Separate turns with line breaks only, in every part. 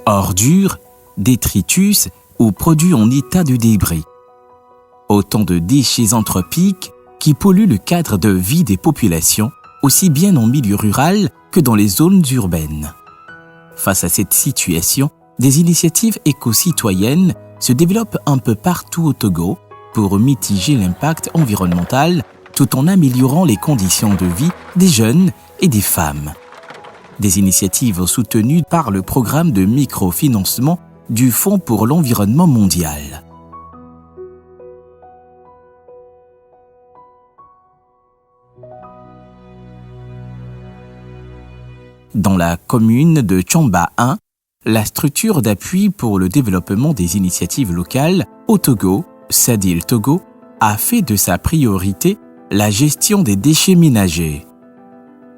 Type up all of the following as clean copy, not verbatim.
Ordures, détritus ou produits en état de débris. Autant de déchets anthropiques qui polluent le cadre de vie des populations, aussi bien en milieu rural que dans les zones urbaines. Face à cette situation, des initiatives éco-citoyennes se développent un peu partout au Togo pour mitiger l'impact environnemental tout en améliorant les conditions de vie des jeunes et des femmes. Des initiatives soutenues par le programme de microfinancement du Fonds pour l'environnement mondial. Dans la commune de Tchamba 1, la structure d'appui pour le développement des initiatives locales au Togo, Sadil Togo, a fait de sa priorité la gestion des déchets ménagers.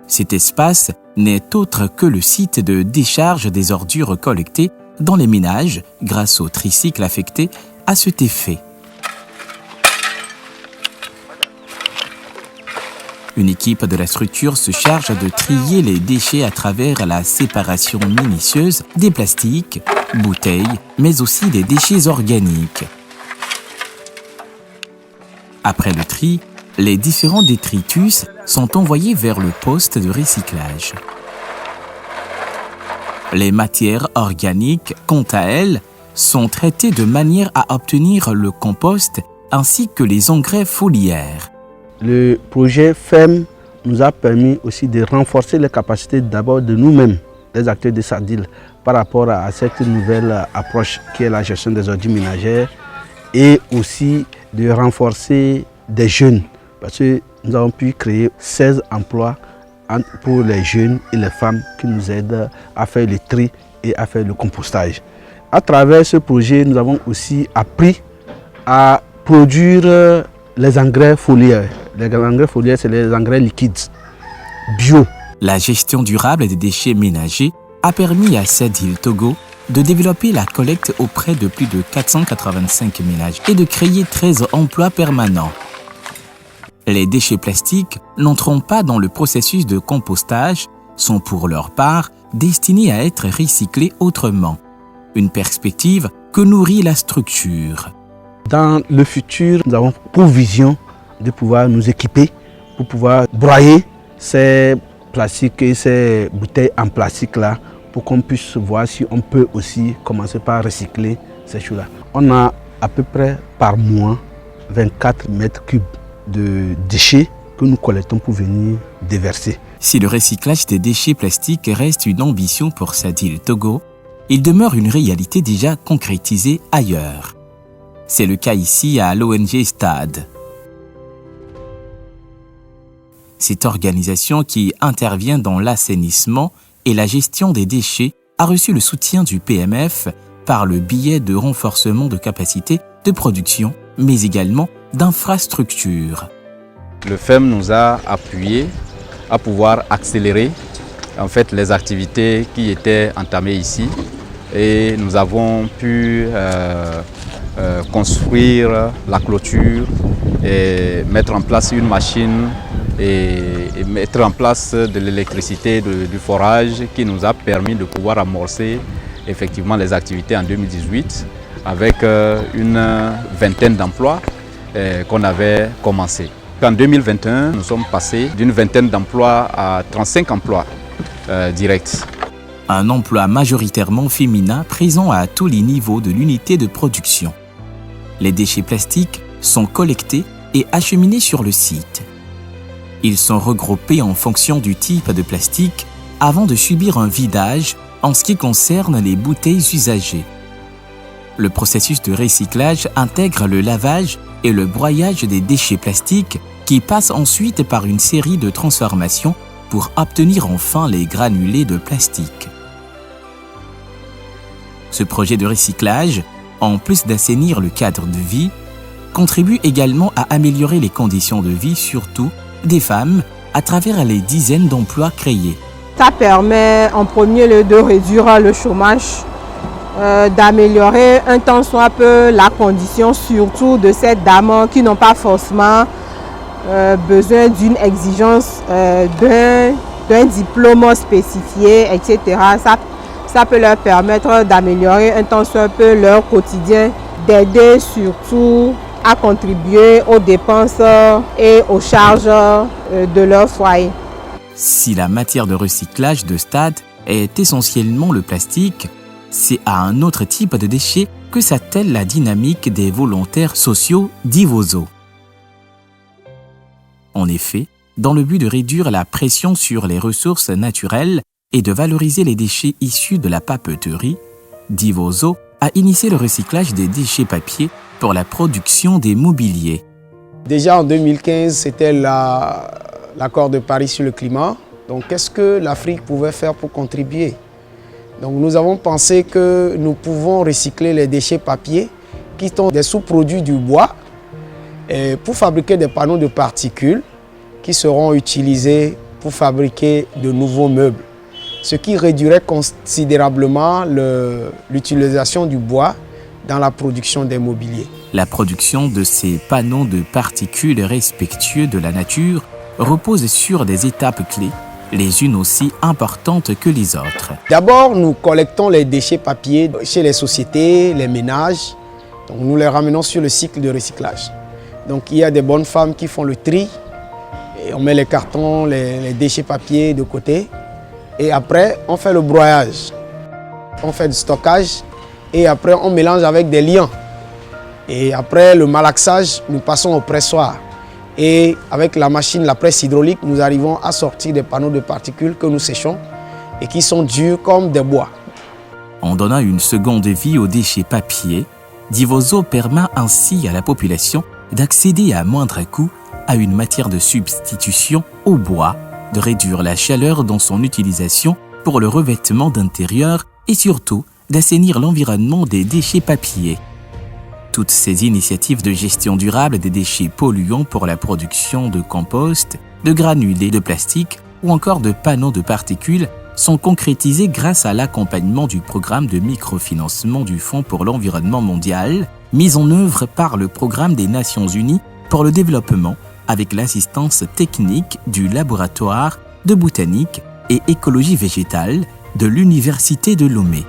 Cet espace n'est autre que le site de décharge des ordures collectées dans les ménages grâce au tricycle affecté à cet effet. Une équipe de la structure se charge de trier les déchets à travers la séparation minutieuse des plastiques, bouteilles, mais aussi des déchets organiques. Après le tri, les différents détritus sont envoyés vers le poste de recyclage. Les matières organiques, quant à elles, sont traitées de manière à obtenir le compost ainsi que les engrais foliaires.
Le projet FEM nous a permis aussi de renforcer les capacités d'abord de nous-mêmes, les acteurs de Sadil, par rapport à cette nouvelle approche qui est la gestion des ordures ménagères et aussi de renforcer des jeunes parce que nous avons pu créer 16 emplois pour les jeunes et les femmes qui nous aident à faire le tri et à faire le compostage. À travers ce projet, nous avons aussi appris à produire les engrais foliaires. Les engrais foliaires, c'est les engrais liquides, bio.
La gestion durable des déchets ménagers a permis à Sadil Togo de développer la collecte auprès de plus de 485 ménages et de créer 13 emplois permanents. Les déchets plastiques n'entrant pas dans le processus de compostage sont pour leur part destinés à être recyclés autrement. Une perspective que nourrit la structure.
Dans le futur, nous avons pour vision de pouvoir nous équiper pour pouvoir broyer ces plastiques et ces bouteilles en plastique là pour qu'on puisse voir si on peut aussi commencer par recycler ces choses-là. On a à peu près par mois 24 mètres cubes de déchets que nous collectons pour venir déverser.
Si le recyclage des déchets plastiques reste une ambition pour Sadil Togo, il demeure une réalité déjà concrétisée ailleurs. C'est le cas ici à l'ONG Stade. Cette organisation qui intervient dans l'assainissement et la gestion des déchets a reçu le soutien du PMF par le biais de renforcement de capacités de production, mais également d'infrastructures.
Le FEM nous a appuyés à pouvoir accélérer en fait, les activités qui étaient entamées ici et nous avons pu construire la clôture et mettre en place une machine et mettre en place de l'électricité du forage qui nous a permis de pouvoir amorcer effectivement les activités en 2018 avec une vingtaine d'emplois qu'on avait commencé. En 2021, nous sommes passés d'une vingtaine d'emplois à 35 emplois directs.
Un emploi majoritairement féminin présent à tous les niveaux de l'unité de production. Les déchets plastiques sont collectés et acheminés sur le site. Ils sont regroupés en fonction du type de plastique avant de subir un vidage en ce qui concerne les bouteilles usagées. Le processus de recyclage intègre le lavage et le broyage des déchets plastiques qui passent ensuite par une série de transformations pour obtenir enfin les granulés de plastique. Ce projet de recyclage, en plus d'assainir le cadre de vie, contribue également à améliorer les conditions de vie, surtout des femmes, à travers les dizaines d'emplois créés.
Ça permet en premier lieu de réduire le chômage, d'améliorer un tant soit peu la condition, surtout de ces dames qui n'ont pas forcément besoin d'une exigence d'un diplôme spécifié, etc. Ça peut leur permettre d'améliorer un tant soit peu leur quotidien, d'aider surtout à contribuer aux dépenses et aux charges de leur foyer.
Si la matière de recyclage de Stade est essentiellement le plastique, c'est à un autre type de déchets que s'attelle la dynamique des volontaires sociaux d'Ivoso. En effet, dans le but de réduire la pression sur les ressources naturelles et de valoriser les déchets issus de la papeterie, Divoso a initié le recyclage des déchets papier pour la production des mobiliers.
Déjà en 2015, c'était l'accord de Paris sur le climat. Donc qu'est-ce que l'Afrique pouvait faire pour contribuer? Donc nous avons pensé que nous pouvons recycler les déchets papier qui sont des sous-produits du bois pour fabriquer des panneaux de particules qui seront utilisés pour fabriquer de nouveaux meubles. Ce qui réduirait considérablement l'utilisation du bois dans la production des mobiliers.
La production de ces panneaux de particules respectueux de la nature repose sur des étapes clés, les unes aussi importantes que les autres.
D'abord, nous collectons les déchets papier chez les sociétés, les ménages. Donc, nous les ramenons sur le cycle de recyclage. Donc, il y a des bonnes femmes qui font le tri. Et on met les cartons, les déchets papier de côté. Et après, on fait le broyage. On fait du stockage. Et après, on mélange avec des liants. Et après le malaxage, nous passons au pressoir. Et avec la machine, la presse hydraulique, nous arrivons à sortir des panneaux de particules que nous séchons et qui sont durs comme des bois.
En donnant une seconde vie aux déchets papier, Divoso permet ainsi à la population d'accéder à moindre coût à une matière de substitution au bois, de réduire la chaleur dans son utilisation pour le revêtement d'intérieur et surtout d'assainir l'environnement des déchets papier. Toutes ces initiatives de gestion durable des déchets polluants pour la production de compost, de granulés de plastique ou encore de panneaux de particules sont concrétisées grâce à l'accompagnement du programme de microfinancement du Fonds pour l'environnement mondial, mis en œuvre par le Programme des Nations Unies pour le développement avec l'assistance technique du laboratoire de botanique et écologie végétale de l'Université de Lomé.